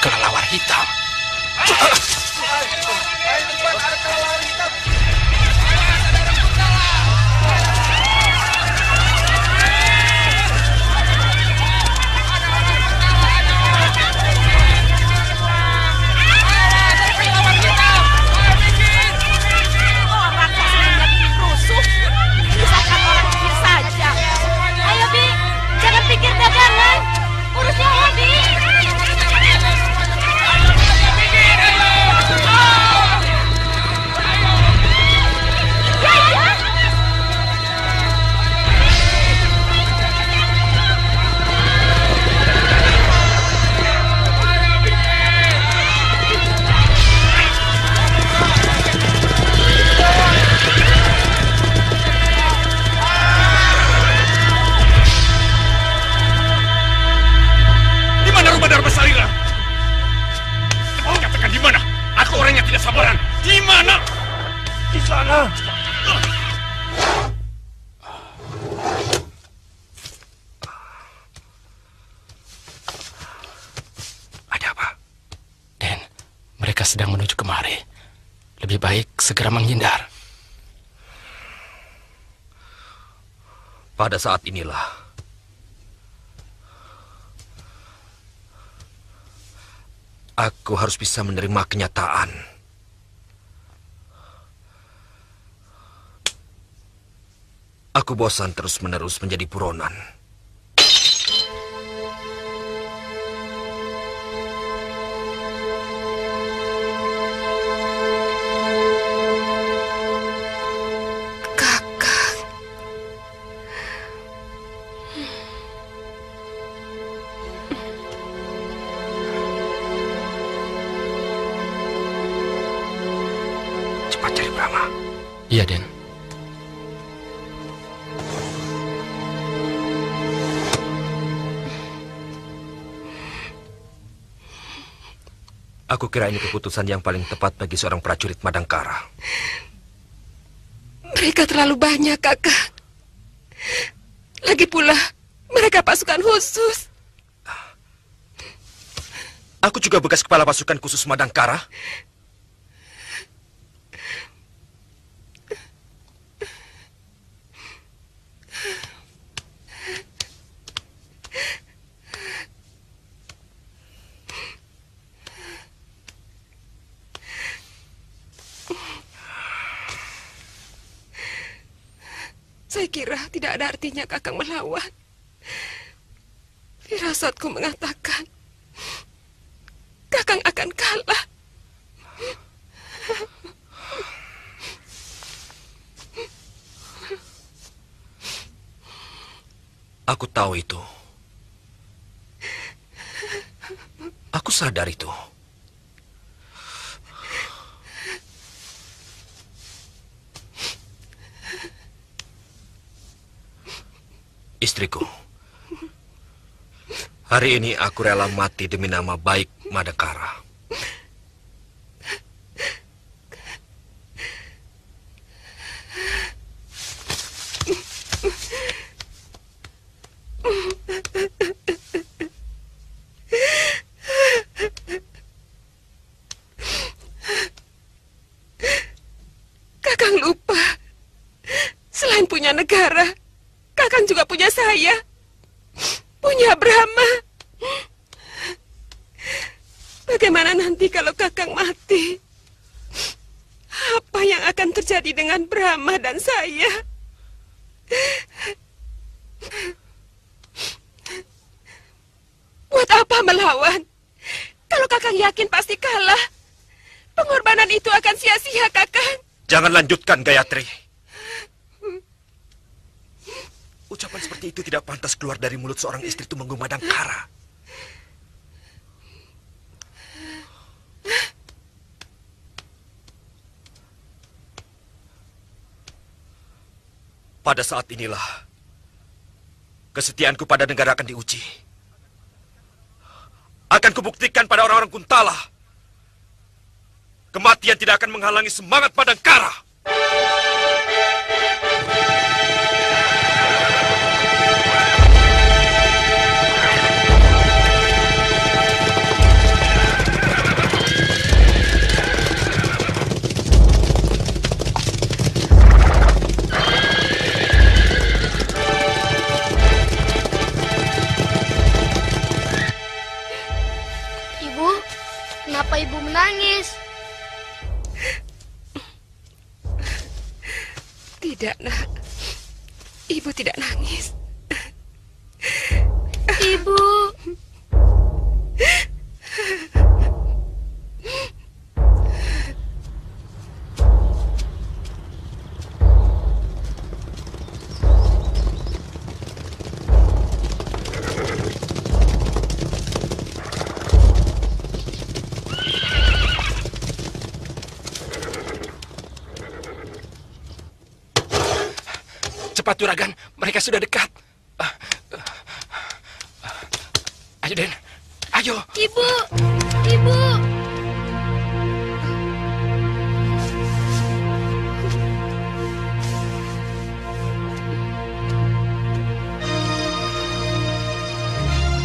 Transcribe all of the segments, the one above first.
Kelelawar hitam. Sedang menuju kemari. Lebih baik segera menghindar. Pada saat inilah aku harus bisa menerima kenyataan. Aku bosan terus-menerus menjadi buronan. Iya, Den. Aku kira ini keputusan yang paling tepat bagi seorang prajurit Madangkara. Mereka terlalu banyak, Kakak. Lagi pula, mereka pasukan khusus. Aku juga bekas kepala pasukan khusus Madangkara. Saya kira tidak ada artinya Kakang melawan. Firasatku mengatakan Kakang akan kalah. Aku tahu itu. Aku sadar itu. Istriku, hari ini aku rela mati demi nama baik Madangkara. Kakang lupa, selain punya negara, Kakang juga punya saya, punya Brahma. Bagaimana nanti kalau Kakang mati? Apa yang akan terjadi dengan Brahma dan saya? Buat apa melawan? Kalau Kakang yakin pasti kalah, pengorbanan itu akan sia-sia, Kakang. Jangan lanjutkan, Gayatri. Ucapan seperti itu tidak pantas keluar dari mulut seorang istri Tumenggung Madangkara. Pada saat inilah kesetiaanku pada negara akan diuji. Akan kubuktikan pada orang-orang Kuntala. Kematian tidak akan menghalangi semangat Madangkara. Kenapa ibu menangis? Tidak, nak. Ibu tidak nangis. Ibu. Cepat, Juragan. Mereka sudah dekat. Ayo, Den. Ayo. Ibu. Ibu.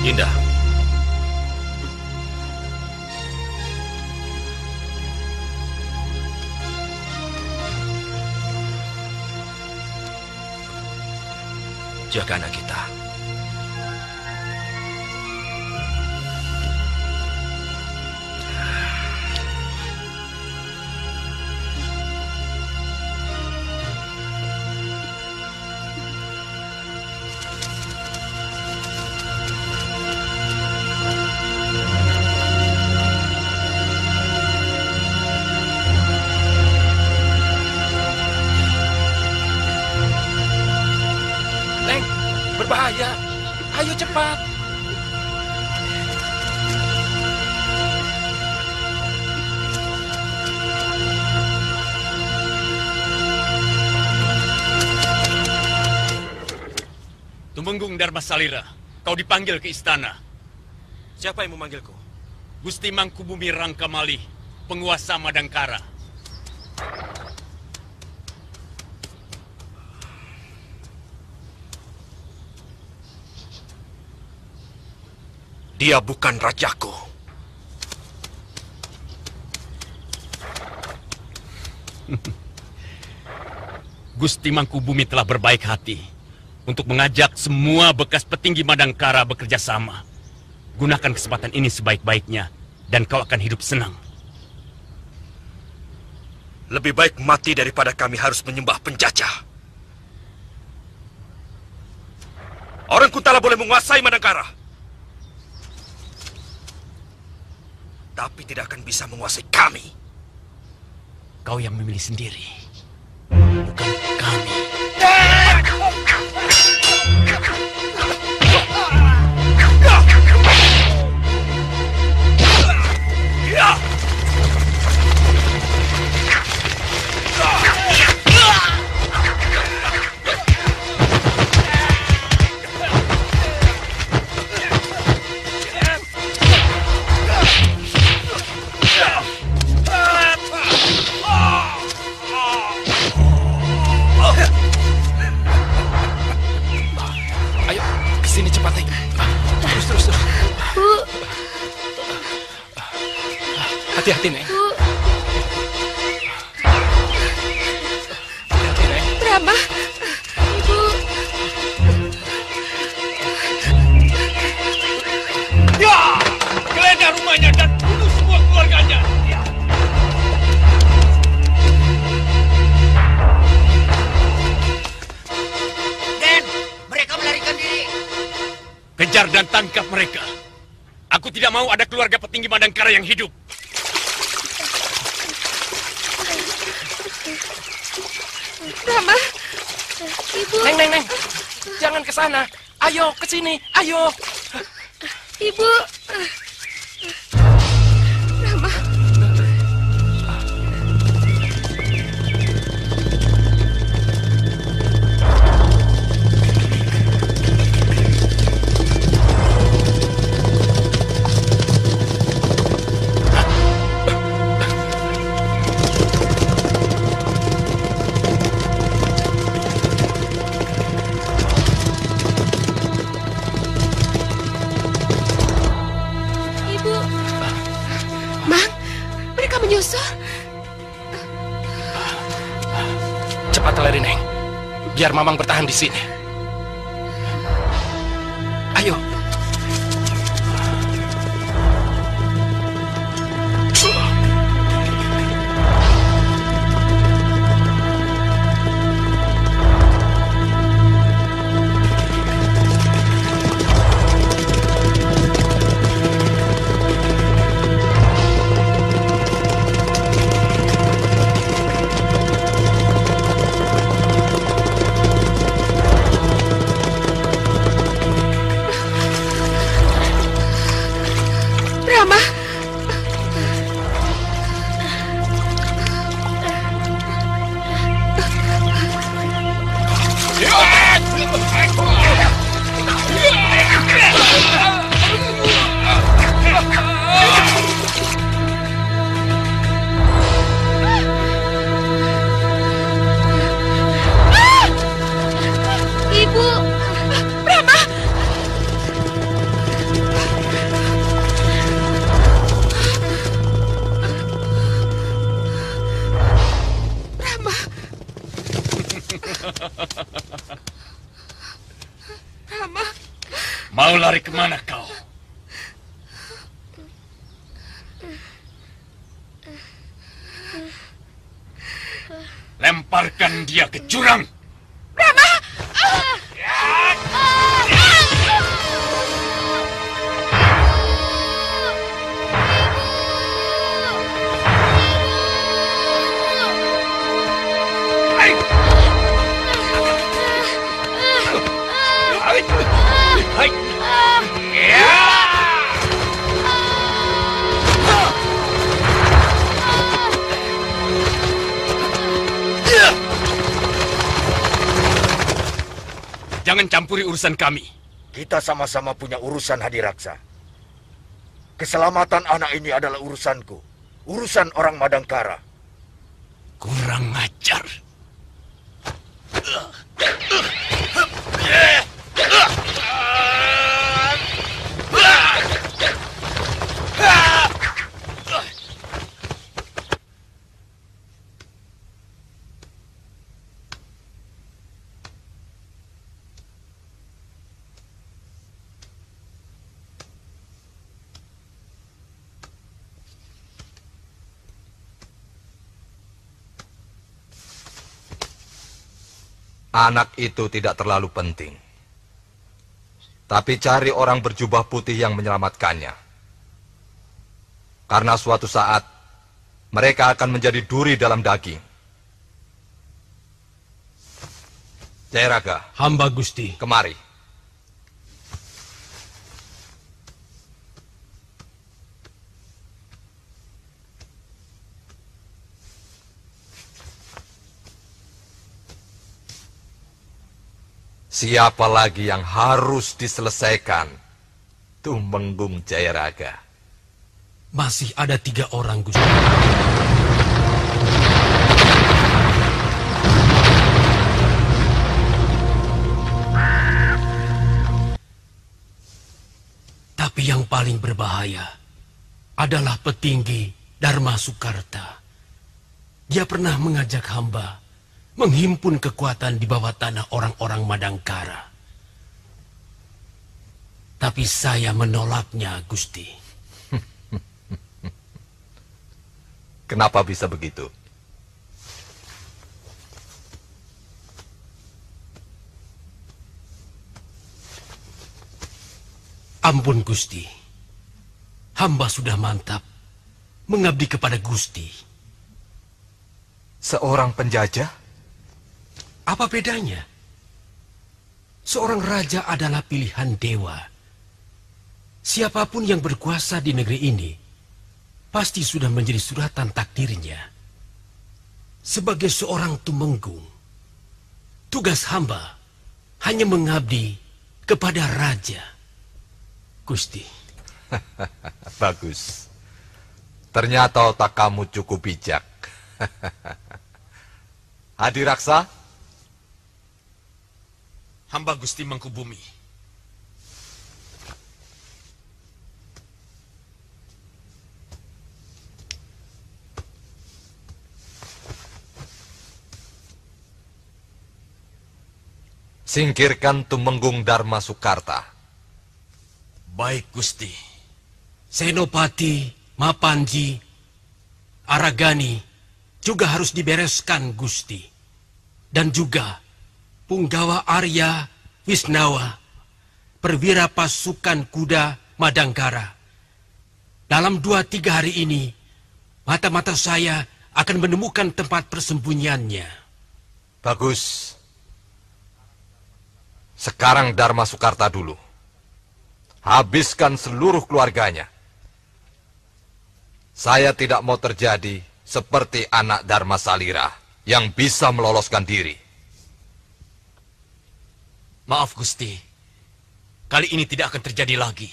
Indah. Jaga anak kita. Berbahaya. Ayo cepat. Tumenggung Darmasalira, kau dipanggil ke istana. Siapa yang memanggilku? Gusti Mangkubumi Rangkamali, penguasa Madangkara. Dia bukan rajaku. Gusti Mangkubumi telah berbaik hati untuk mengajak semua bekas petinggi Madangkara bekerja sama. Gunakan kesempatan ini sebaik-baiknya dan kau akan hidup senang. Lebih baik mati daripada kami harus menyembah penjajah. Orang Kuntala boleh menguasai Madangkara, tapi tidak akan bisa menguasai kami. Kau yang memilih sendiri, bukan kami. Hati-hati, Neng. Hati-hati, Neng. Brahma. Ibu. Ya! Geledah rumahnya dan bunuh semua keluarganya. Ya. Den, mereka melarikan diri. Kejar dan tangkap mereka. Aku tidak mau ada keluarga petinggi Madangkara yang hidup. Brahma. Ibu. Neng. Jangan ke sana. Ayo, ke sini. Ayo. Ibu. Brahma. Profesor. Cepat lari, Neng. Biar Mamang bertahan di sini. Ayo. Mau lari kemana kau? Lemparkan dia ke jurang. Jangan campuri urusan kami. Kita sama-sama punya urusan, Hadiraksa. Keselamatan anak ini adalah urusanku. Urusan orang Madangkara. Kurang ajar. Anak itu tidak terlalu penting. Tapi cari orang berjubah putih yang menyelamatkannya. Karena suatu saat, mereka akan menjadi duri dalam daging. Jayaraga. Hamba Gusti. Kemari. Siapa lagi yang harus diselesaikan? Tumenggung Jayaraga. Masih ada 3 orang, Gusti. Tapi yang paling berbahaya adalah petinggi Dharma Sukarta. Dia pernah mengajak hamba menghimpun kekuatan di bawah tanah orang-orang Madangkara. Tapi saya menolaknya, Gusti. Kenapa bisa begitu? Ampun, Gusti. Hamba sudah mantap mengabdi kepada Gusti. Seorang penjajah? Apa bedanya? Seorang raja adalah pilihan dewa. Siapapun yang berkuasa di negeri ini pasti sudah menjadi suratan takdirnya. Sebagai seorang tumenggung, tugas hamba hanya mengabdi kepada raja. Gusti. Bagus. Ternyata otak kamu cukup bijak. Hadiraksa? Hamba Gusti Mangkubumi. Singkirkan Tumenggung Dharma Sukarta. Baik, Gusti. Senopati, Mapanji, Aragani juga harus dibereskan, Gusti. Dan juga Punggawa Arya Wisnawa, perwira pasukan kuda Madangkara. Dalam 2-3 hari ini, mata-mata saya akan menemukan tempat persembunyiannya. Bagus. Sekarang Dharma Sukarta dulu. Habiskan seluruh keluarganya. Saya tidak mau terjadi seperti anak Dharma Salira yang bisa meloloskan diri. Maaf, Gusti. Kali ini tidak akan terjadi lagi.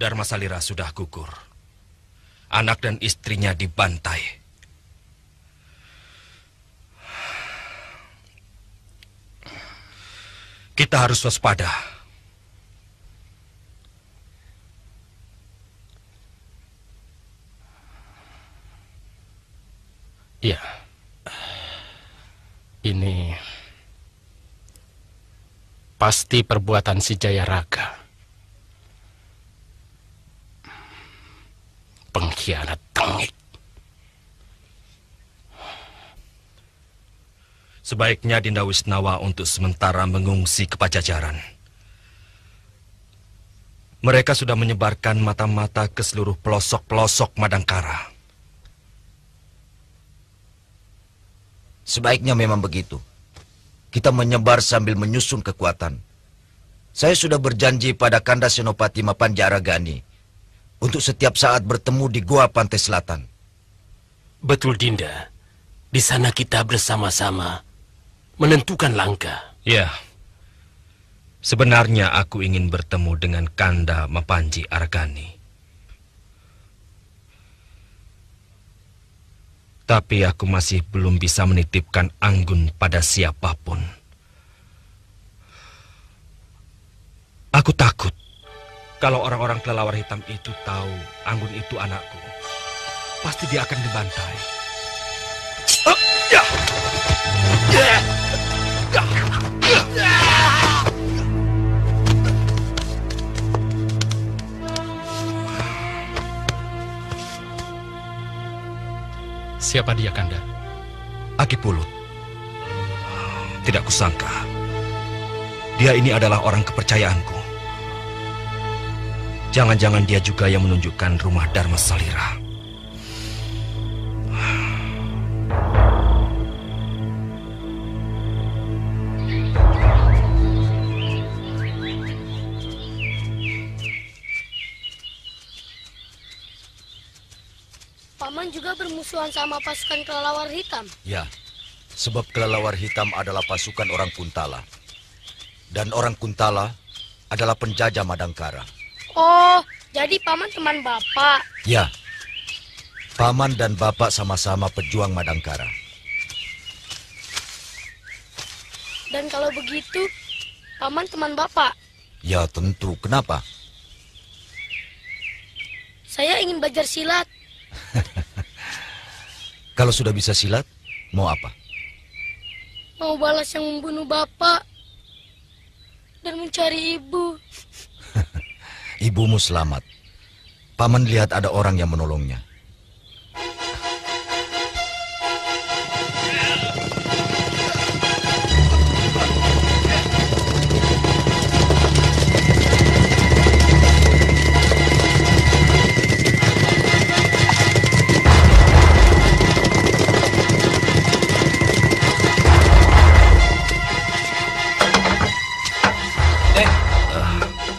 Dharma Salira sudah gugur. Anak dan istrinya dibantai. Kita harus waspada. Ya, ini pasti perbuatan si Jayaraga. Pengkhianat tengik. Sebaiknya Dinda Wisnawa untuk sementara mengungsi ke Pajajaran. Mereka sudah menyebarkan mata-mata ke seluruh pelosok-pelosok Madangkara. Sebaiknya memang begitu. Kita menyebar sambil menyusun kekuatan. Saya sudah berjanji pada Kanda Senopati Mapanji Aragani untuk setiap saat bertemu di Goa Pantai Selatan. Betul, Dinda. Di sana kita bersama-sama menentukan langkah. Ya, sebenarnya aku ingin bertemu dengan Kanda Mapanji Aragani. Tapi aku masih belum bisa menitipkan Anggun pada siapapun. Aku takut kalau orang-orang kelelawar hitam itu tahu Anggun itu anakku, pasti dia akan dibantai. Siapa dia, Kanda? Aki Pulut. Tidak kusangka. Dia ini adalah orang kepercayaanku. Jangan-jangan dia juga yang menunjukkan rumah Dharma Salira. Paman juga bermusuhan sama pasukan kelelawar hitam. Ya, sebab kelelawar hitam adalah pasukan orang Kuntala. Dan orang Kuntala adalah penjajah Madangkara. Oh, jadi Paman teman Bapak. Ya, Paman dan Bapak sama-sama pejuang Madangkara. Dan kalau begitu, Paman teman Bapak. Ya tentu, kenapa? Saya ingin belajar silat. Kalau sudah bisa silat, mau apa? Mau balas yang membunuh Bapak. Dan mencari ibu. Ibumu selamat. Paman lihat ada orang yang menolongnya.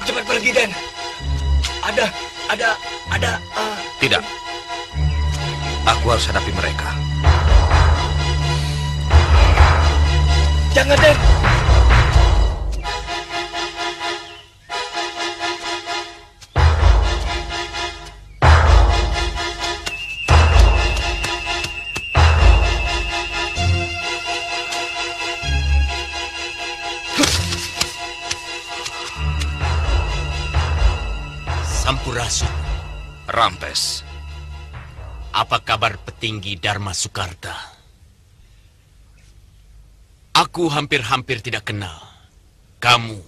Cepat pergi, Den. Ada. Tidak. Aku harus hadapi mereka. Jangan, Den. Sampurasun. Rampes. Apa kabar petinggi Dharma Sukarta? Aku hampir-hampir tidak kenal. Kamu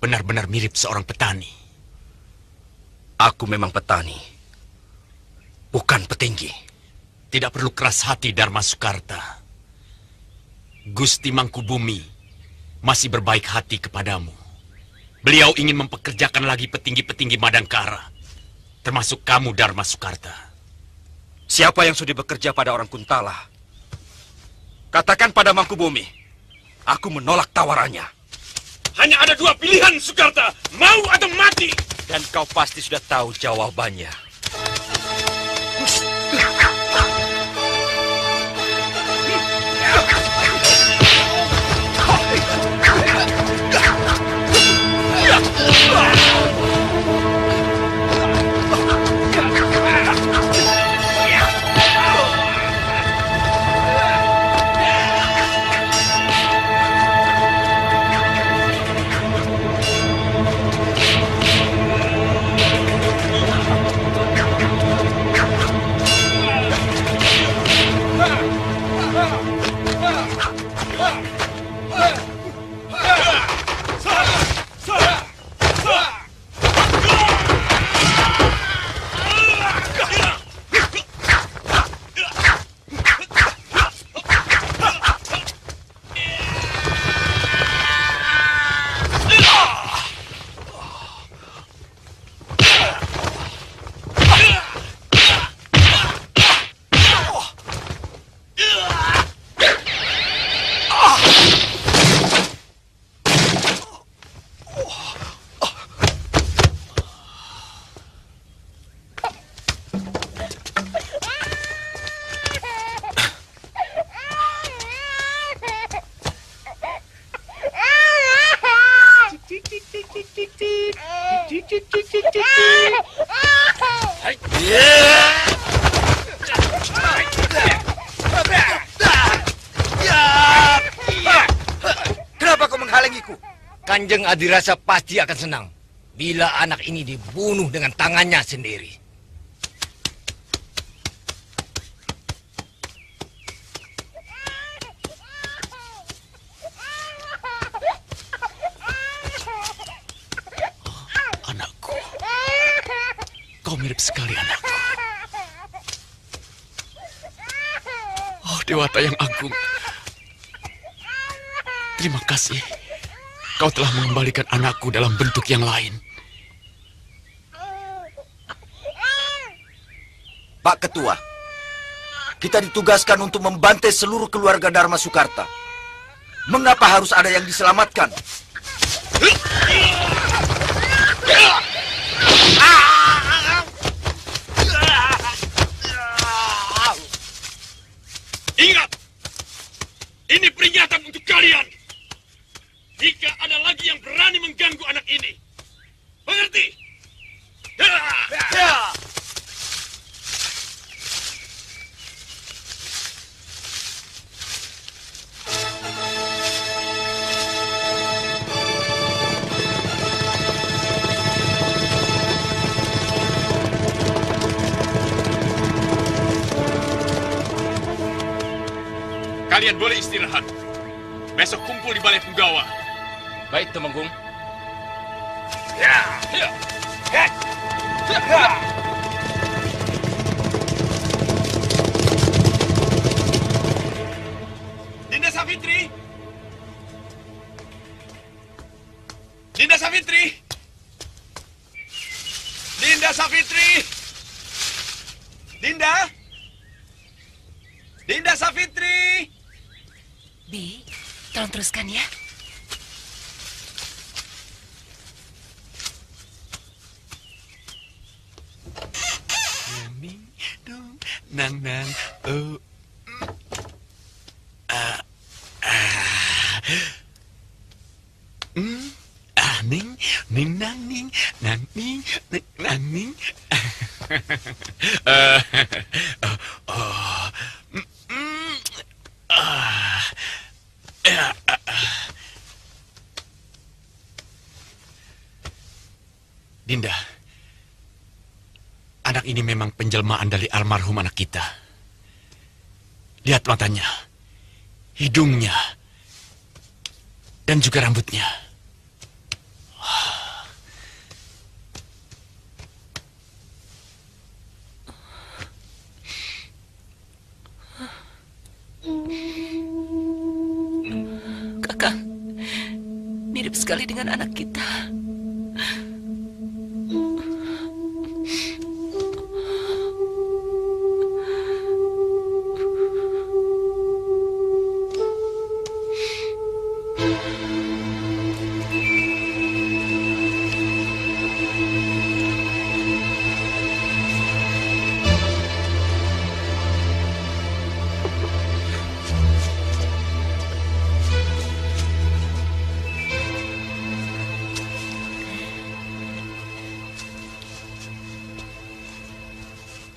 benar-benar mirip seorang petani. Aku memang petani, bukan petinggi. Tidak perlu keras hati, Dharma Sukarta. Gusti Mangkubumi masih berbaik hati kepadamu. Beliau ingin mempekerjakan lagi petinggi-petinggi Madangkara, termasuk kamu, Dharma Sukarta. Siapa yang sudi bekerja pada orang Kuntala? Katakan pada Mangkubumi, aku menolak tawarannya. Hanya ada dua pilihan, Sukarta. Mau atau mati. Dan kau pasti sudah tahu jawabannya. Kenapa kau menghalangiku? Kanjeng Adirasa pasti akan senang bila anak ini dibunuh dengan tangannya sendiri. Anakku, kau mirip sekali anakku. Oh, Dewata yang agung. Terima kasih. Kau telah mengembalikan anakku dalam bentuk yang lain. Pak Ketua, kita ditugaskan untuk membantai seluruh keluarga Dharma Sukarta. Mengapa harus ada yang diselamatkan? Ingat, ini peringatan untuk kalian. Jika ada lagi yang berani mengganggu anak ini, mengerti? Kalian boleh istirahat. Besok kumpul di Balai Punggawa. Baik, Temenggung. Dinda Savitri! Dinda Savitri! Dinda Savitri! Dinda! Dinda Savitri! Bi, tolong teruskan ya. Nang nang, oh. Ning, ning, nang, ning, nang, ning, nang, ning. Dinda, anak ini memang penjelmaan dari almarhum anak kita. Lihat matanya, hidungnya, dan juga rambutnya. Kakak, mirip sekali dengan anak kita.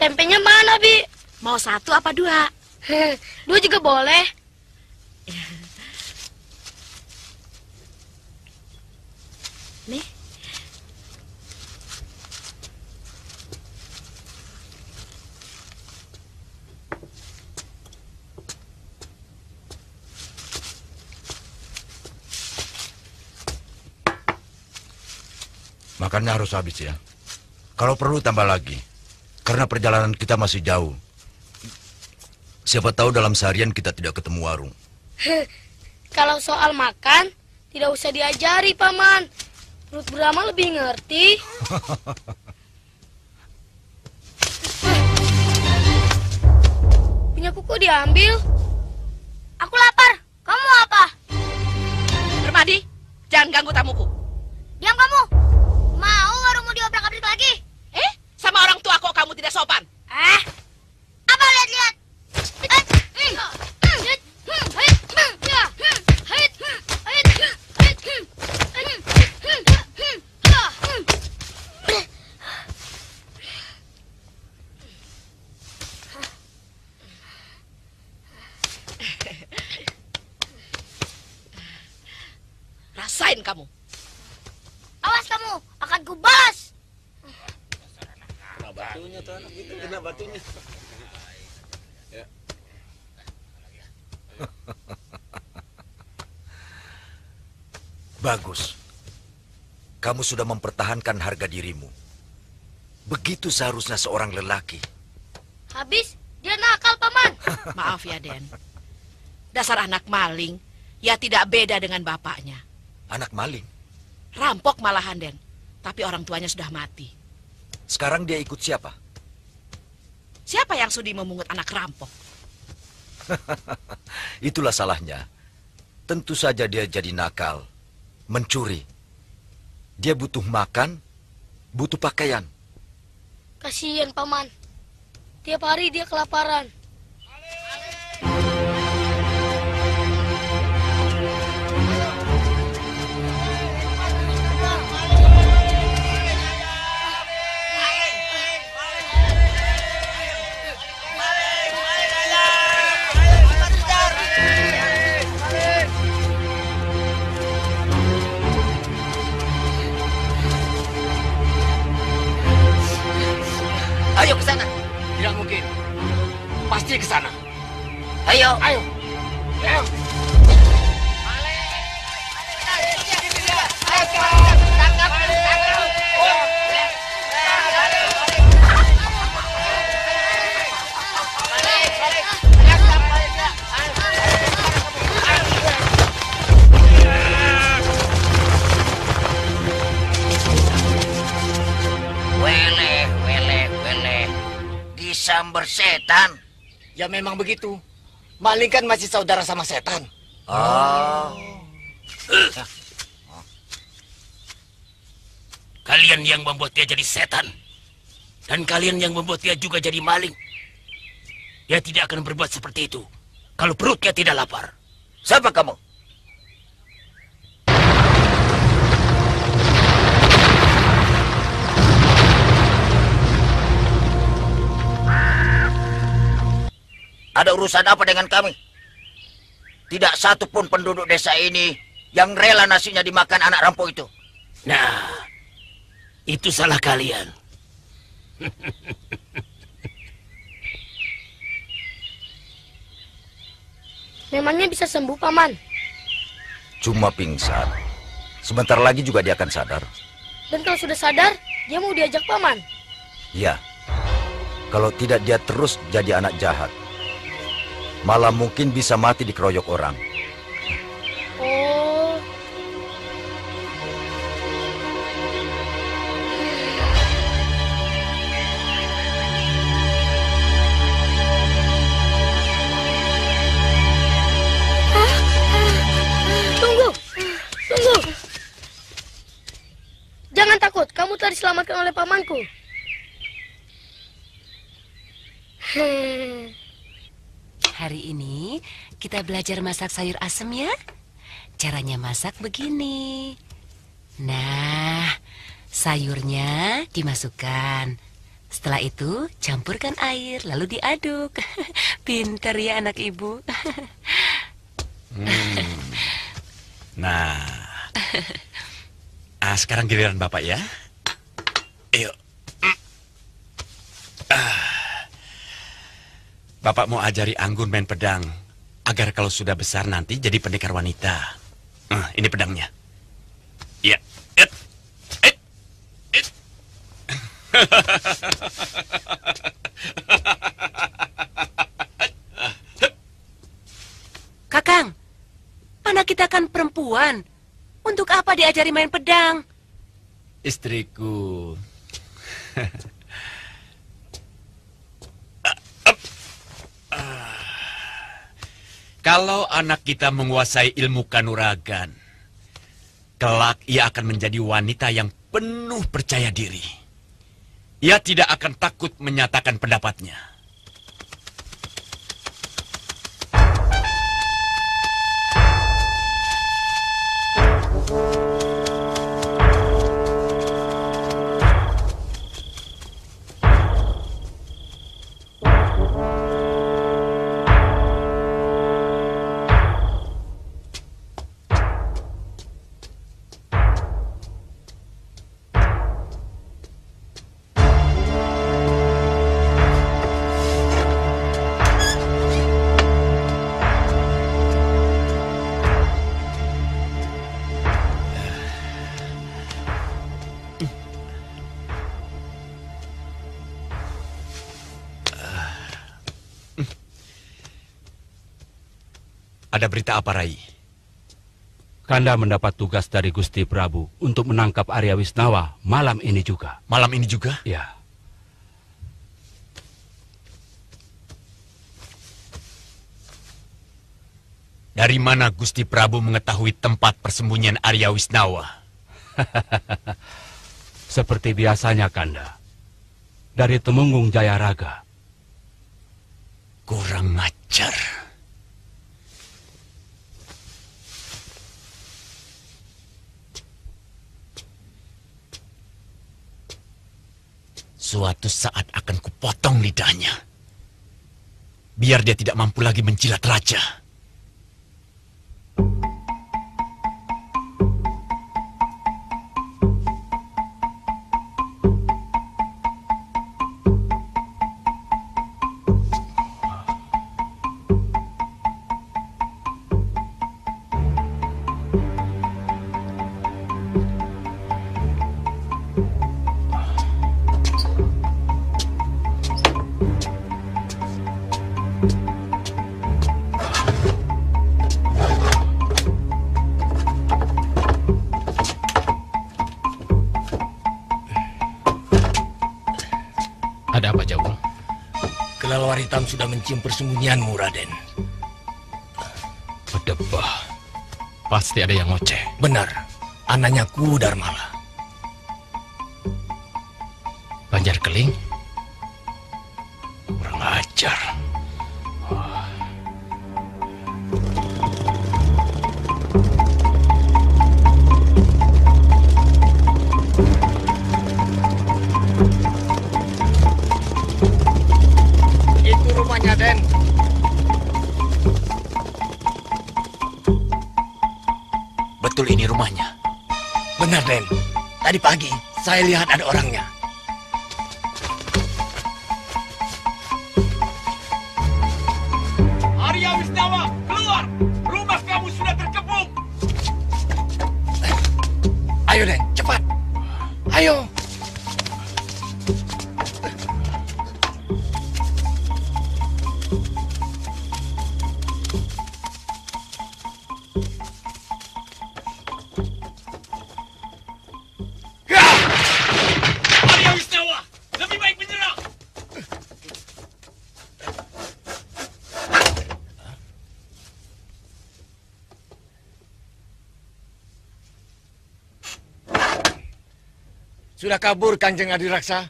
Tempenya mana, Bi? Mau 1 apa 2? 2 juga boleh. Nih. Makannya harus habis ya. Kalau perlu tambah lagi. Karena perjalanan kita masih jauh. Siapa tahu dalam seharian kita tidak ketemu warung. Kalau soal makan, tidak usah diajari, Paman. Perut Brahma lebih ngerti. Punya kuku diambil. Aku lapar. Kamu mau apa? Permadi, jangan ganggu tamuku. Diam kamu. Mau warungmu diobrak-abrik lagi? Sama orang tua kok kamu tidak sopan? Apa lihat-lihat? Rasain kamu. Awas kamu, akan kubalas. Batunya tuh anak itu, kena batunya. Ya. Bagus. Kamu sudah mempertahankan harga dirimu. Begitu seharusnya seorang lelaki. Habis, dia nakal, Paman. Maaf ya, Den. Dasar anak maling, ya tidak beda dengan bapaknya. Anak maling? Rampok malahan, Den. Tapi orang tuanya sudah mati. Sekarang dia ikut siapa? Siapa yang sudi memungut anak rampok? Itulah salahnya. Tentu saja dia jadi nakal, mencuri. Dia butuh makan, butuh pakaian. Kasihan, Paman. Tiap hari dia kelaparan. Ayo ke sana. Tidak mungkin. Pasti ke sana. Ayo. Ayo. Ayo. Disamber setan. Ya memang begitu. Maling kan masih saudara sama setan. Kalian yang membuat dia jadi setan. Dan kalian yang membuat dia juga jadi maling. Dia tidak akan berbuat seperti itu kalau perutnya tidak lapar. Siapa kamu? Ada urusan apa dengan kami? Tidak satu pun penduduk desa ini yang rela nasinya dimakan anak rampok itu. Nah, itu salah kalian. Memangnya bisa sembuh, Paman? Cuma pingsan. Sebentar lagi juga dia akan sadar. Dan kalau sudah sadar, dia mau diajak Paman? Ya. Kalau tidak dia terus jadi anak jahat. Malah mungkin bisa mati dikeroyok orang. Oh. Tunggu. Jangan takut, kamu telah diselamatkan oleh pamanku. Hari ini kita belajar masak sayur asem ya. Caranya masak begini. Nah, sayurnya dimasukkan. Setelah itu campurkan air lalu diaduk. Pintar ya anak ibu. Nah, sekarang giliran Bapak ya. Ayo. Bapak mau ajari Anggun main pedang agar kalau sudah besar nanti jadi pendekar wanita. Ini pedangnya. Ya. Kakang, anak kita kan perempuan. Untuk apa diajari main pedang? Istriku. Kalau anak kita menguasai ilmu kanuragan, kelak ia akan menjadi wanita yang penuh percaya diri. Ia tidak akan takut menyatakan pendapatnya. Ada berita apa, Rai? Kanda mendapat tugas dari Gusti Prabu untuk menangkap Arya Wisnawa malam ini juga. Malam ini juga? Ya. Dari mana Gusti Prabu mengetahui tempat persembunyian Arya Wisnawa? Seperti biasanya, Kanda. Dari Temunggung Jayaraga. Kurang ajar. Suatu saat akan kupotong lidahnya. Biar dia tidak mampu lagi menjilat raja. Ada apa, Jawung? Kelelawar hitam sudah mencium persembunyianmu, Raden. Berdebah. Pasti ada yang ngoceh. Benar. Anaknya Ku Darmala. Banjar Keling? Kurang ajar. Itu rumahnya, Den. ini rumahnya? Benar, Den. Tadi pagi saya lihat ada orangnya. Arya Wisnawa, keluar! Rumah kamu sudah terkepung! Ayo, Den, cepat. Ayo. Arya Wisnawa, lebih baik menyerah! Sudah kabur Kanjeng Adiraksa?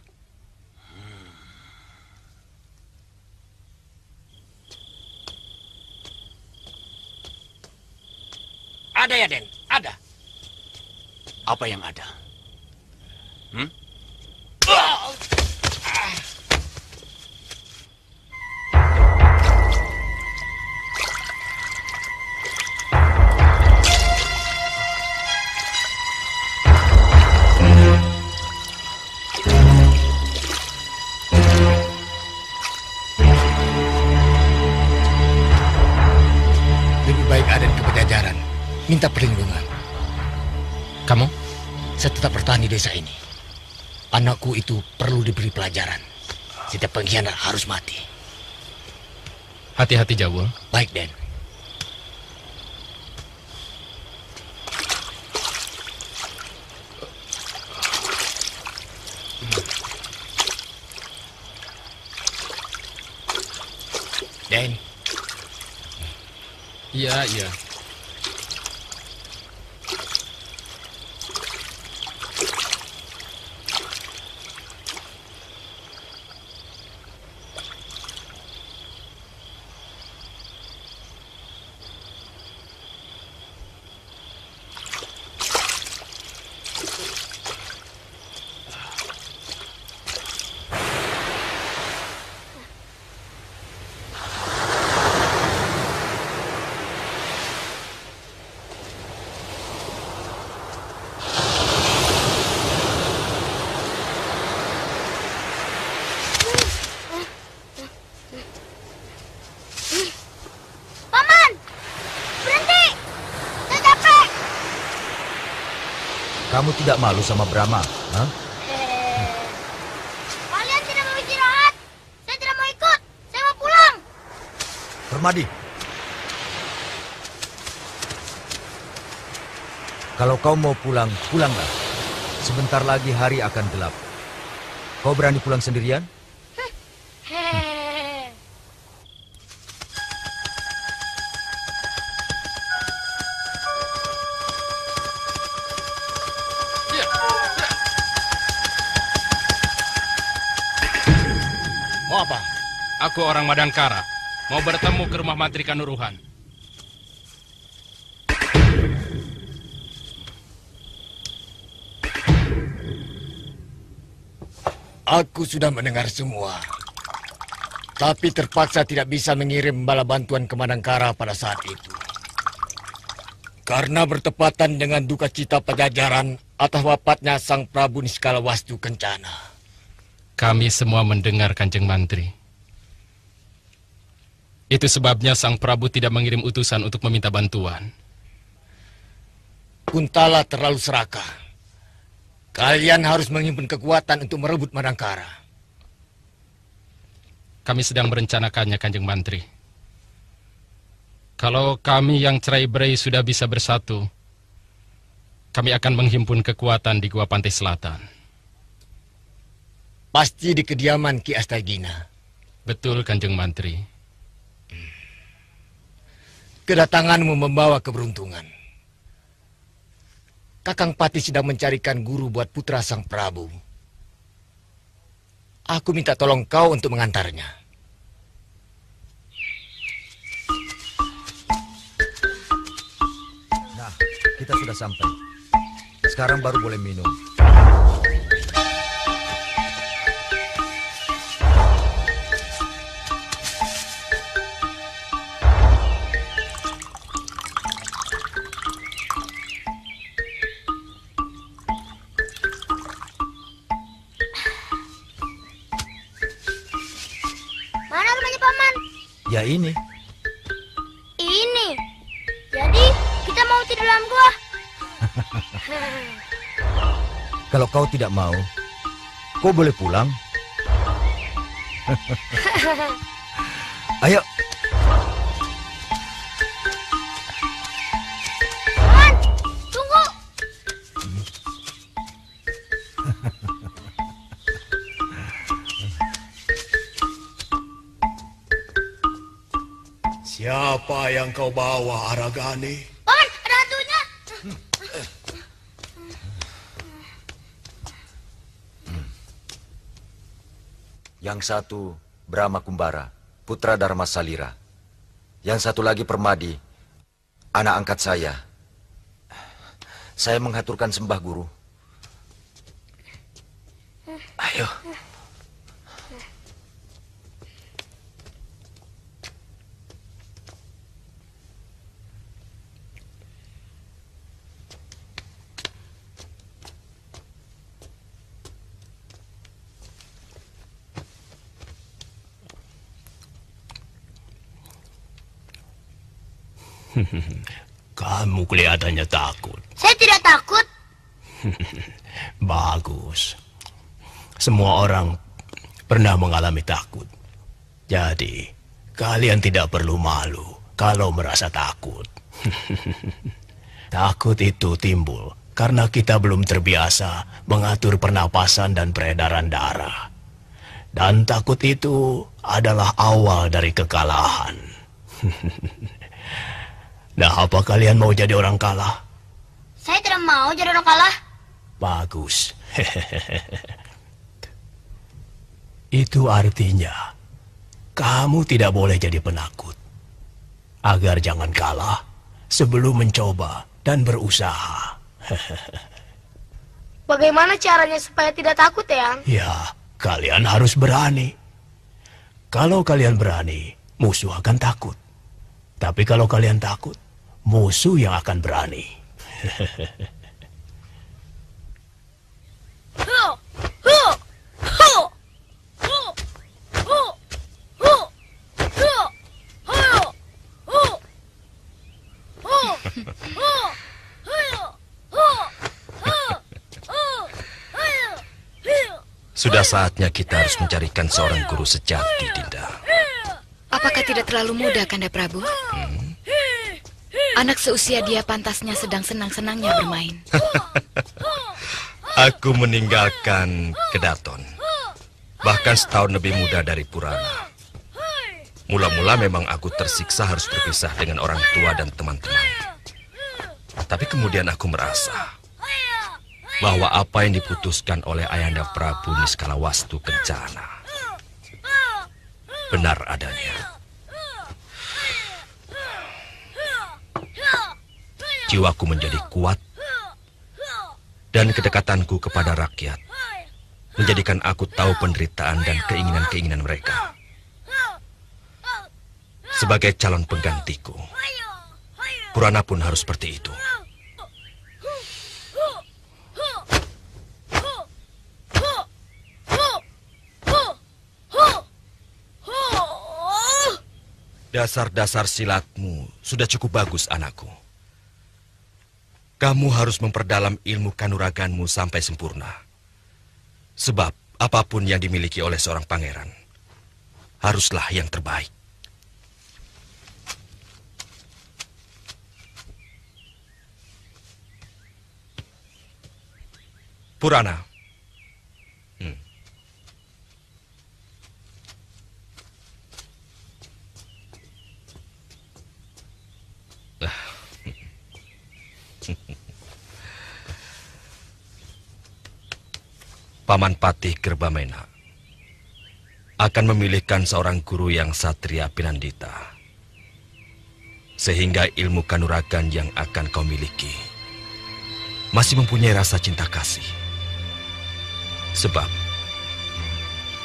Ada ya, Den? Ada. Apa yang ada? Lebih baik Aden ke Pajajaran, minta perlindungan. Kamu? Saya tetap bertahan di desa ini. Anakku itu perlu diberi pelajaran. Setiap pengkhianat harus mati. Hati-hati, Jawul. Baik, Den. Den. Iya, iya. Paman! Berhenti! Saya capek! Kamu tidak malu sama Brahma? Hah? Kalian tidak mau istirahat? Saya tidak mau ikut. Saya mau pulang. Permadi. Kalau kau mau pulang, pulanglah. Sebentar lagi hari akan gelap. Kau berani pulang sendirian? Mau apa? Aku orang Madangkara. Mau bertemu ke rumah Mantri Kanuruhan. Aku sudah mendengar semua. Tapi terpaksa tidak bisa mengirim bala bantuan ke Madangkara pada saat itu. Karena bertepatan dengan duka cita Pajajaran atas wafatnya Sang Prabu Niskalawastu Kencana. Kami semua mendengar, Kanjeng Mantri. Itu sebabnya Sang Prabu tidak mengirim utusan untuk meminta bantuan. Kuntala terlalu serakah. Kalian harus menghimpun kekuatan untuk merebut Madangkara. Kami sedang merencanakannya, Kanjeng Mantri. Kalau kami yang cerai-berai sudah bisa bersatu, kami akan menghimpun kekuatan di Gua Pantai Selatan. Pasti di kediaman Ki Astagina. Betul, Kanjeng Mantri. Kedatanganmu membawa keberuntungan. Kakang Pati sedang mencarikan guru buat putra Sang Prabu. Aku minta tolong kau untuk mengantarnya. Nah, kita sudah sampai. Sekarang baru boleh minum. Mana rumahnya Paman? Ya ini. Ini. Jadi kita mau tidur dalam gua. Kalau kau tidak mau, kau boleh pulang. Ayo. Paman, tunggu. Siapa yang kau bawa, Aragani? Paman, ada hantunya. Yang satu Brahma Kumbara, putra Dharma Salira. Yang satu lagi Permadi, anak angkat saya. Saya menghaturkan sembah guru. Ayo. Kamu kelihatannya takut. Saya tidak takut. Bagus. Semua orang pernah mengalami takut. Jadi, kalian tidak perlu malu kalau merasa takut. Takut itu timbul karena kita belum terbiasa mengatur pernapasan dan peredaran darah. Dan takut itu adalah awal dari kekalahan. Nah, apa kalian mau jadi orang kalah? Saya tidak mau jadi orang kalah. Bagus. Itu artinya kamu tidak boleh jadi penakut. Agar jangan kalah sebelum mencoba dan berusaha. Bagaimana caranya supaya tidak takut, Eyang? Ya, kalian harus berani. Kalau kalian berani, musuh akan takut. Tapi kalau kalian takut, musuh yang akan berani. Sudah saatnya kita harus mencarikan seorang guru sejati, Dinda. Apakah tidak terlalu mudah, Kanda Prabu? Anak seusia dia pantasnya sedang senang-senangnya bermain. Aku meninggalkan Kedaton. Bahkan setahun lebih muda dari Purana. Mula-mula memang aku tersiksa harus berpisah dengan orang tua dan teman-teman. Tapi kemudian aku merasa bahwa apa yang diputuskan oleh Ayahanda Prabu Niskalawastu Kencana benar adanya. Jiwaku menjadi kuat dan kedekatanku kepada rakyat menjadikan aku tahu penderitaan dan keinginan-keinginan mereka. Sebagai calon penggantiku, Purana pun harus seperti itu. Dasar-dasar silatmu sudah cukup bagus, anakku. Kamu harus memperdalam ilmu kanuraganmu sampai sempurna. Sebab apapun yang dimiliki oleh seorang pangeran haruslah yang terbaik. Purana. Paman Patih Gerbamena akan memilihkan seorang guru yang satria Pinandita, sehingga ilmu kanuragan yang akan kau miliki masih mempunyai rasa cinta kasih. Sebab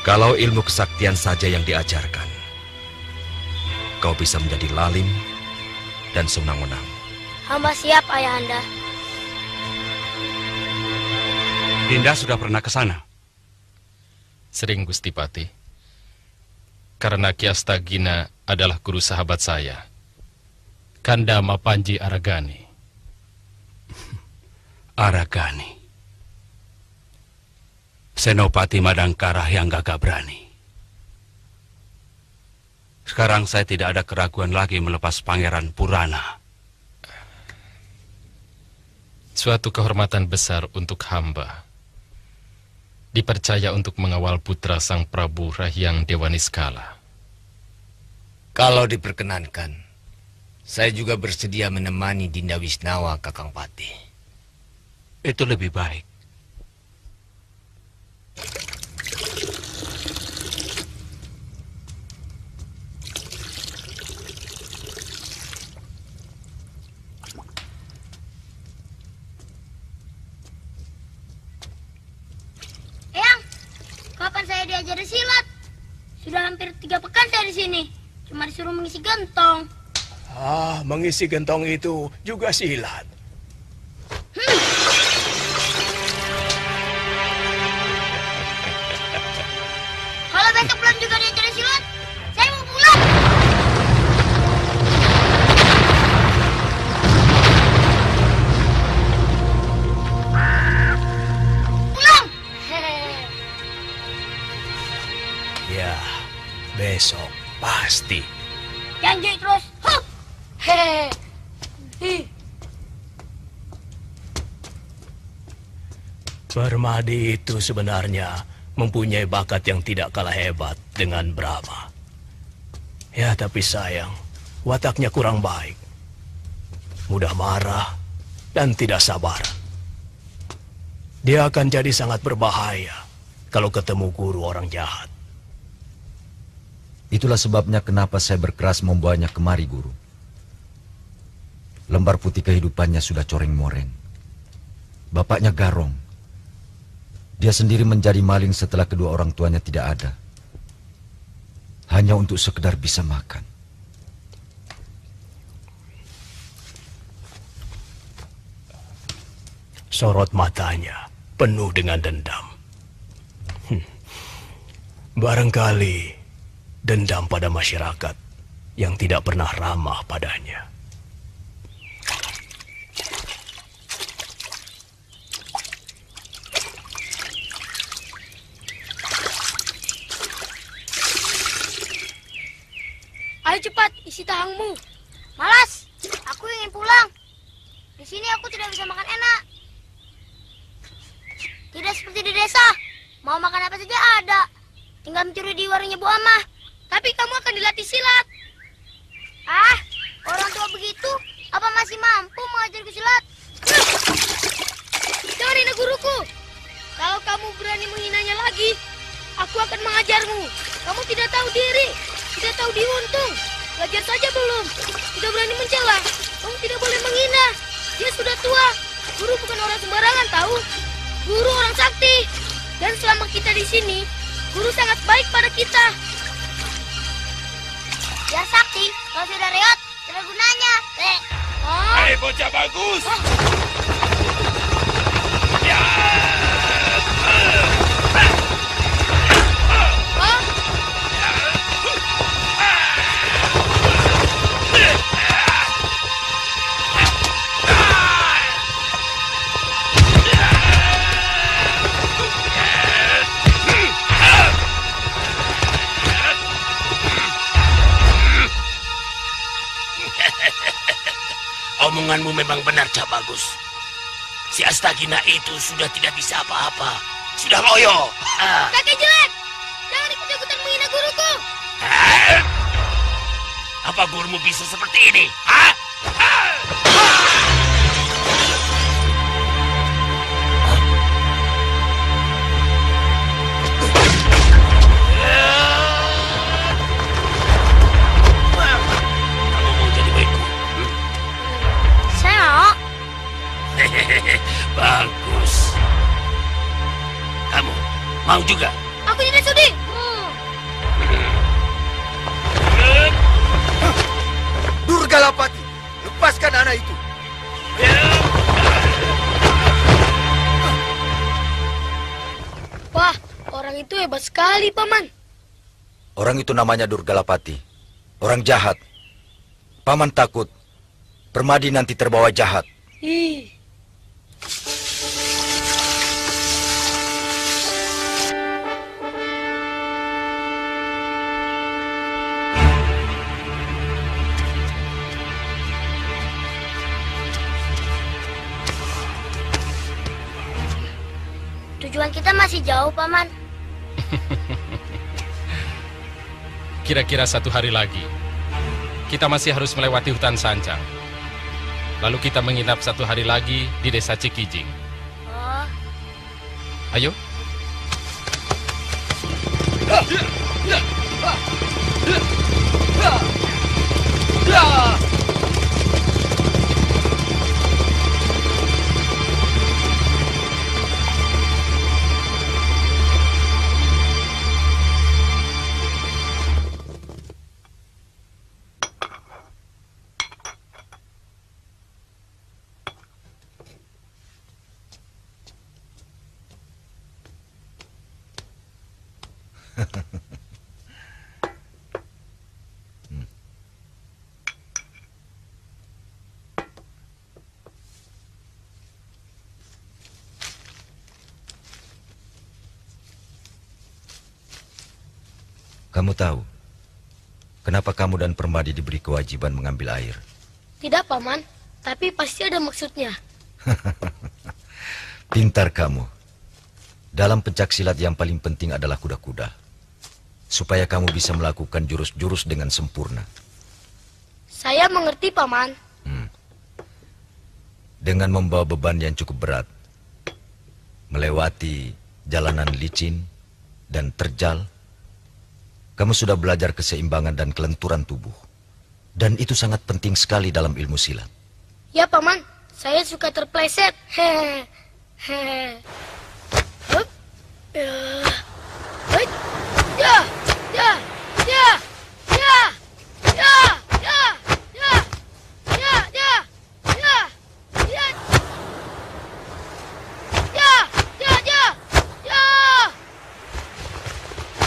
kalau ilmu kesaktian saja yang diajarkan, kau bisa menjadi lalim dan sewenang-wenang. Hamba siap, Ayahanda. Dinda sudah pernah ke sana? Sering, Gusti Patih. karena Ki Astagina adalah guru sahabat saya, Kanda Mapanji Aragani. Aragani. Senopati Madangkara yang gagah berani. Sekarang saya tidak ada keraguan lagi melepas Pangeran Purana. Suatu kehormatan besar untuk hamba. Dipercaya untuk mengawal putra Sang Prabu Rahyang Dewaniskala. Kalau diperkenankan, saya juga bersedia menemani Dinda Wisnawa, Kakang Pati. Itu lebih baik. Eyang, kapan saya diajari silat? Sudah hampir 3 pekan saya di sini. Cuma disuruh mengisi gentong. Ah, mengisi gentong itu juga silat. Kalau besok belum juga diajari silat, saya mau pulang. Pulang. Ya, besok pasti. Janji terus. Hehehe. Permadi itu sebenarnya mempunyai bakat yang tidak kalah hebat dengan Brahma. Ya, tapi sayang, wataknya kurang baik. Mudah marah dan tidak sabar. Dia akan jadi sangat berbahaya kalau ketemu guru orang jahat. Itulah sebabnya kenapa saya berkeras membawanya kemari, Guru. Lembar putih kehidupannya sudah coreng-moreng. Bapaknya garong. Dia sendiri menjadi maling setelah kedua orang tuanya tidak ada. Hanya untuk sekedar bisa makan. Sorot matanya penuh dengan dendam. Barangkali dendam pada masyarakat yang tidak pernah ramah padanya. Ayo cepat, isi tahangmu. Malas, aku ingin pulang. Di sini aku tidak bisa makan enak. Tidak seperti di desa, mau makan apa saja ada. Tinggal mencuri di warungnya Bu Amah. Tapi kamu akan dilatih silat. Ah, orang tua begitu, apa masih mampu mengajarku silat? Jangan hina guruku. Kalau kamu berani menghinanya lagi, aku akan mengajarmu. Kamu tidak tahu diri, tidak tahu diuntung. Belajar saja belum, sudah berani mencela. Kamu tidak boleh menghina. Dia sudah tua. Guru bukan orang sembarangan, tahu? Guru orang sakti. Dan selama kita di sini, guru sangat baik pada kita. Ya sakti, kalau sudah reot, tidak gunanya. Hai bocah bagus. Ya. Omonganmu memang benar, Cak Bagus. Si Astagina itu sudah tidak bisa apa-apa. Sudah loyo. Kakek jelek, jangan ikut-ikutan menghina guruku. Apa gurumu bisa seperti ini? Hah? Bagus. Kamu mau juga? Aku tidak sudi. Durgalapati, lepaskan anak itu. Wah, orang itu hebat sekali, Paman. Orang itu namanya Durgalapati. Orang jahat. Paman takut Permadi nanti terbawa jahat. Ih. Tujuan kita masih jauh, Paman. Kira-kira 1 hari lagi, kita masih harus melewati hutan Sancang. Lalu kita menginap 1 hari lagi di desa Cikijing. Oh. Ayo. Kamu tahu kenapa kamu dan Permadi diberi kewajiban mengambil air? Tidak, Paman. Tapi pasti ada maksudnya. Pintar kamu. Dalam pencaksilat yang paling penting adalah kuda-kuda. Supaya kamu bisa melakukan jurus-jurus dengan sempurna. Saya mengerti, Paman. Dengan membawa beban yang cukup berat, melewati jalanan licin dan terjal, kamu sudah belajar keseimbangan dan kelenturan tubuh. Dan itu sangat penting sekali dalam ilmu silat. Ya, Paman. Saya suka terpleset. Hehehe. Hup. Hup. Ya. Ya. Ya. Ya. Ya. Ya. Ya. Ya. Ya. Ya. Ya. Ya. Ya. Ya. Ya.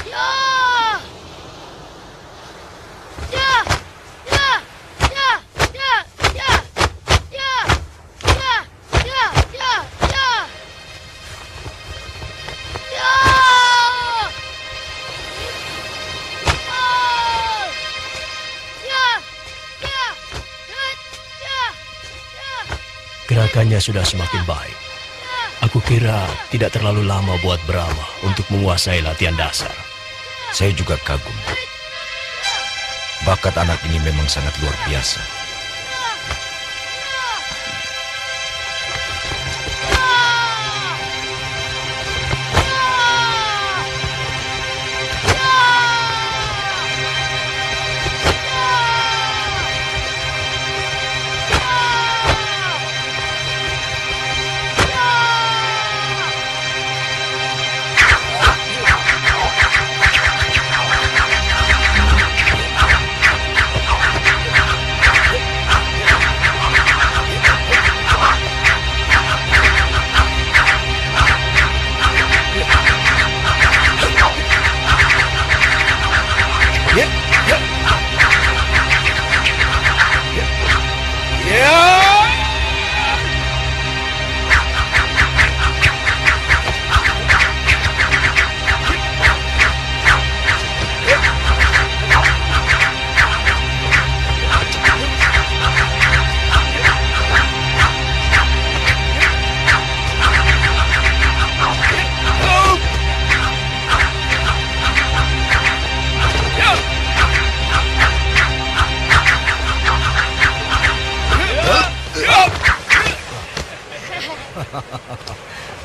Ya. Gerakannya sudah semakin baik. Aku kira tidak terlalu lama buat Brahma untuk menguasai latihan dasar. Saya juga kagum. Bakat anak ini memang sangat luar biasa.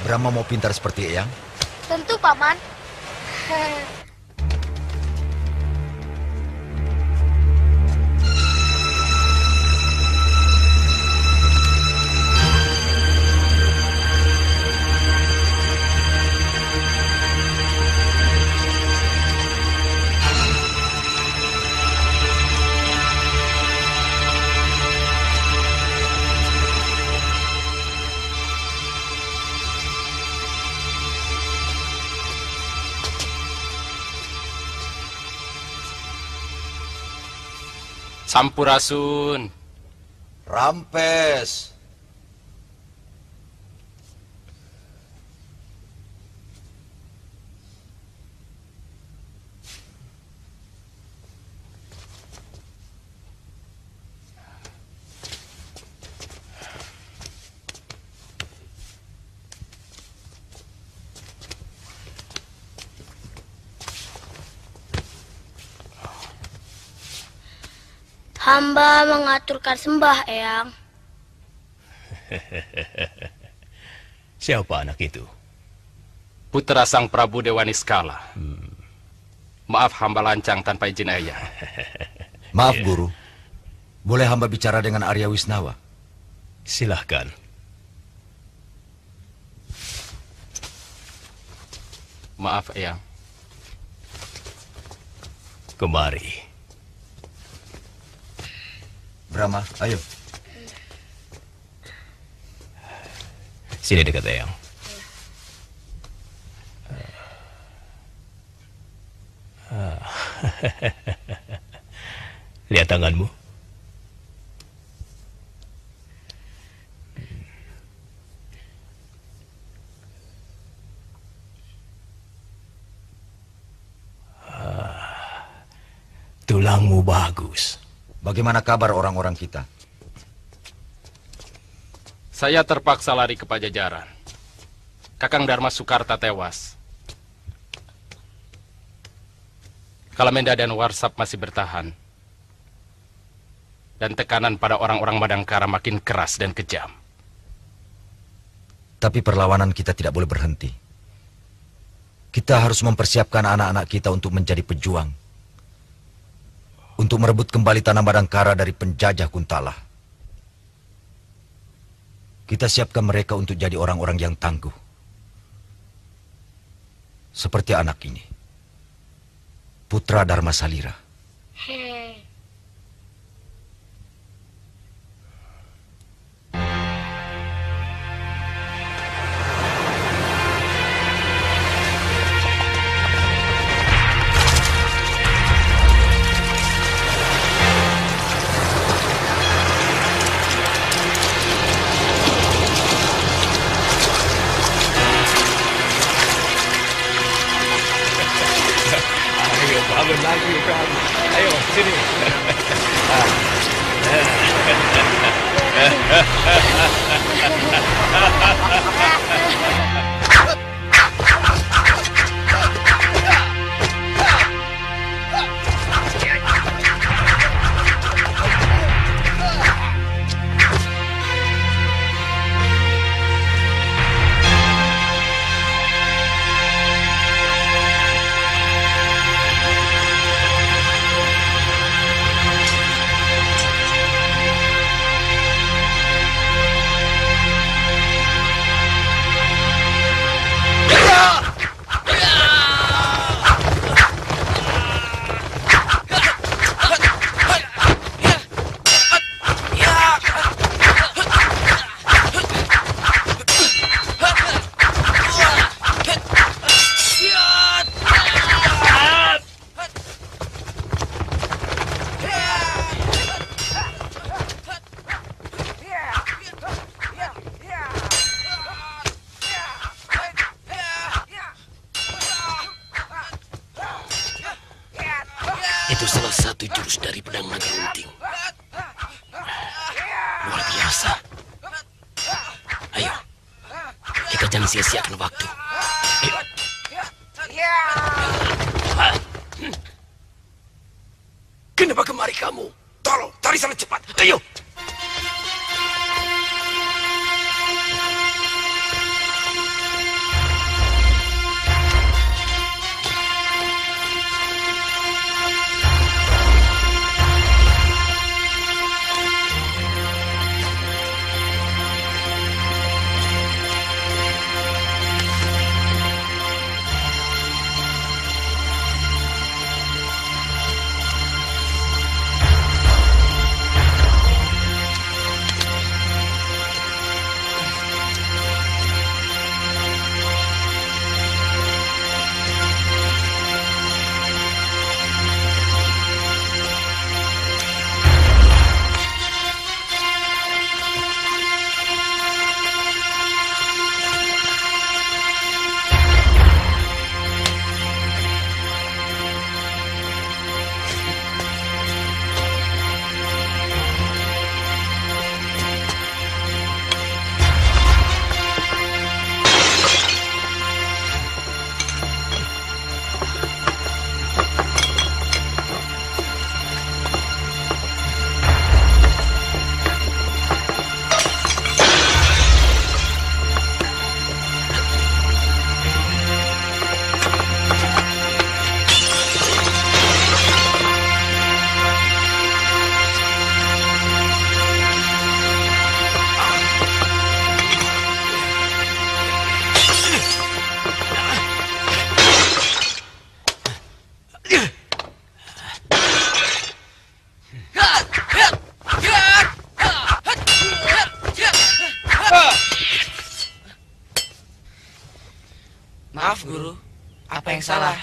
Brahma mau pintar seperti Eyang? Tentu, Paman. Sampurasun. Rampes. Hamba mengaturkan sembah, Eyang. Siapa anak itu? Putra Sang Prabu Dewa Niskala. Maaf hamba lancang tanpa izin ayah. Maaf, Guru. Boleh hamba bicara dengan Arya Wisnawa? Silahkan. Maaf, Eyang. Kemari. Brahma, ayo. Sini dekat Eyang. Lihat tanganmu. Tulangmu bagus. Bagaimana kabar orang-orang kita? Saya terpaksa lari ke Pajajaran. Kakang Dharma Sukarta tewas. Kalamenda dan Warsap masih bertahan. Dan tekanan pada orang-orang Madangkara makin keras dan kejam. Tapi perlawanan kita tidak boleh berhenti. Kita harus mempersiapkan anak-anak kita untuk menjadi pejuang. Untuk merebut kembali tanah Madangkara dari penjajah Kuntala. Kita siapkan mereka untuk jadi orang-orang yang tangguh. Seperti anak ini. Putra Dharma Salira. Bangun lagi, Prabu. Ayo, sini. Itu salah satu jurus dari pedang naga runting. Luar biasa. Ayo, kita jangan sia-siakan waktu. Kenapa kemari kamu? Tolong, cari sana cepat. Ayo. salah.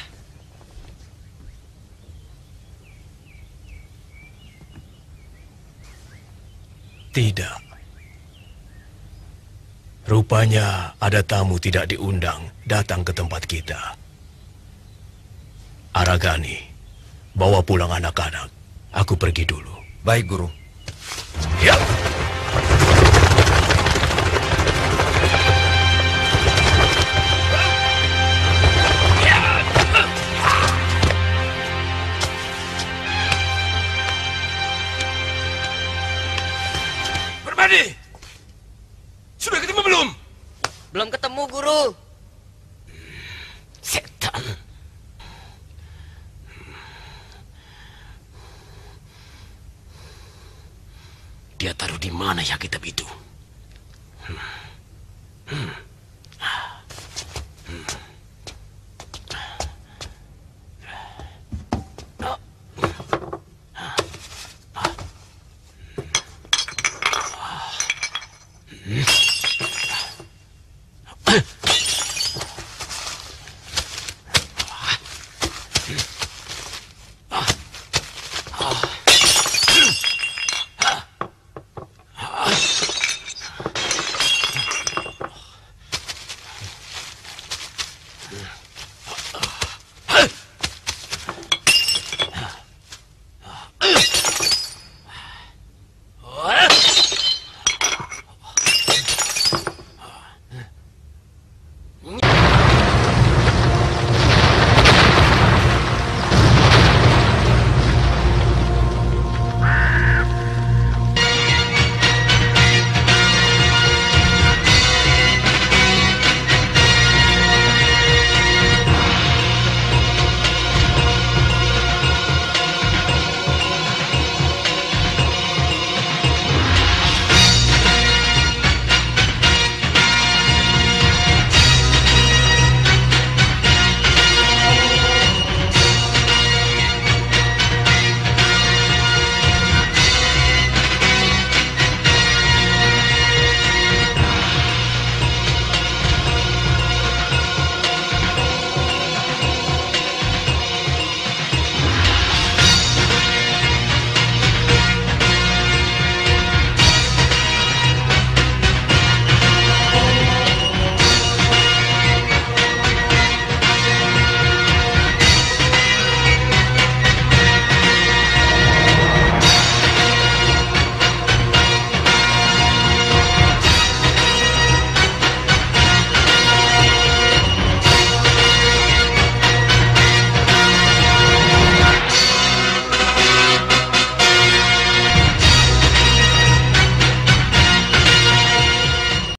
Tidak. Rupanya ada tamu tidak diundang datang ke tempat kita. Aragani, bawa pulang anak-anak. Aku pergi dulu. Baik, Guru. Ya. Permadi! Sudah ketemu belum? Belum ketemu, Guru. Setan. Dia taruh di mana ya kitab itu?